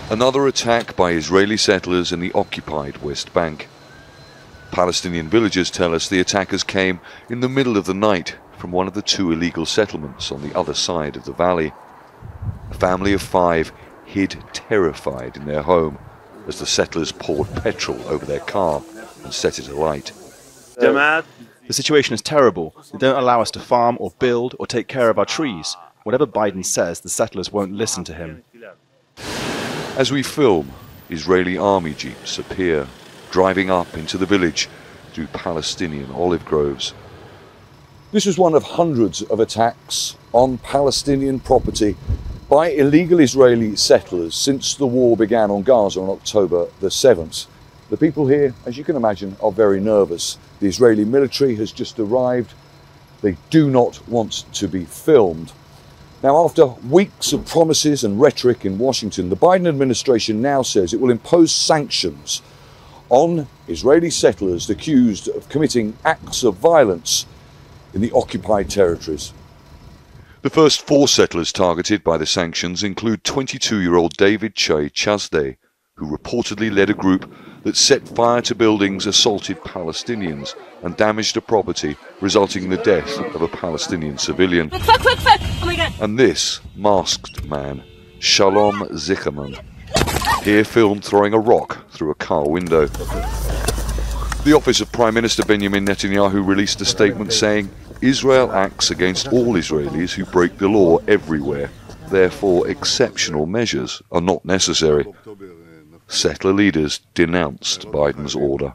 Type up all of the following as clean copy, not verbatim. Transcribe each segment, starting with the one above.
Another attack by Israeli settlers in the occupied West Bank. Palestinian villagers tell us the attackers came in the middle of the night from one of the two illegal settlements on the other side of the valley. A family of 5 hid terrified in their home as the settlers poured petrol over their car and set it alight. The situation is terrible. They don't allow us to farm or build or take care of our trees. Whatever Biden says, the settlers won't listen to him. As we film, Israeli army jeeps appear, driving up into the village through Palestinian olive groves. This was one of hundreds of attacks on Palestinian property by illegal Israeli settlers since the war began on Gaza on October the 7th. The people here, as you can imagine, are very nervous. The Israeli military has just arrived. They do not want to be filmed. Now, after weeks of promises and rhetoric in Washington, the Biden administration now says it will impose sanctions on Israeli settlers accused of committing acts of violence in the occupied territories. The first 4 settlers targeted by the sanctions include 22-year-old David Che Chazde, who reportedly led a group that set fire to buildings, assaulted Palestinians and damaged a property, resulting in the death of a Palestinian civilian. Oh my God. And this masked man, Shalom Zickerman, here filmed throwing a rock through a car window. The office of Prime Minister Benjamin Netanyahu released a statement saying, Israel acts against all Israelis who break the law everywhere. Therefore, exceptional measures are not necessary. Settler leaders denounced Biden's order.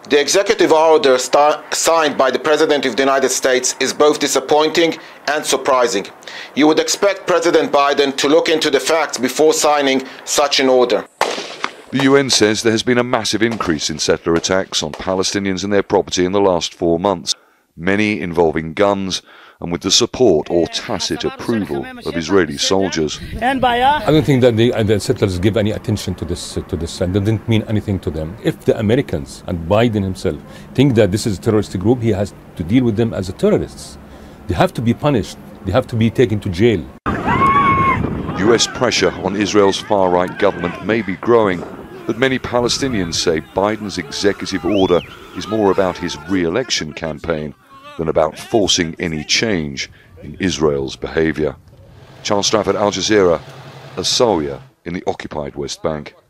The executive order signed by the President of the United States is both disappointing and surprising. You would expect President Biden to look into the facts before signing such an order. The UN says there has been a massive increase in settler attacks on Palestinians and their property in the last 4 months, many involving guns and with the support or tacit approval of Israeli soldiers. I don't think that the settlers give any attention to this and it didn't mean anything to them. If the Americans and Biden himself think that this is a terrorist group, he has to deal with them as terrorists. They have to be punished. They have to be taken to jail. US pressure on Israel's far-right government may be growing, but many Palestinians say Biden's executive order is more about his re-election campaign than about forcing any change in Israel's behaviour. Charles Strafford, Al Jazeera, Asawia in the occupied West Bank.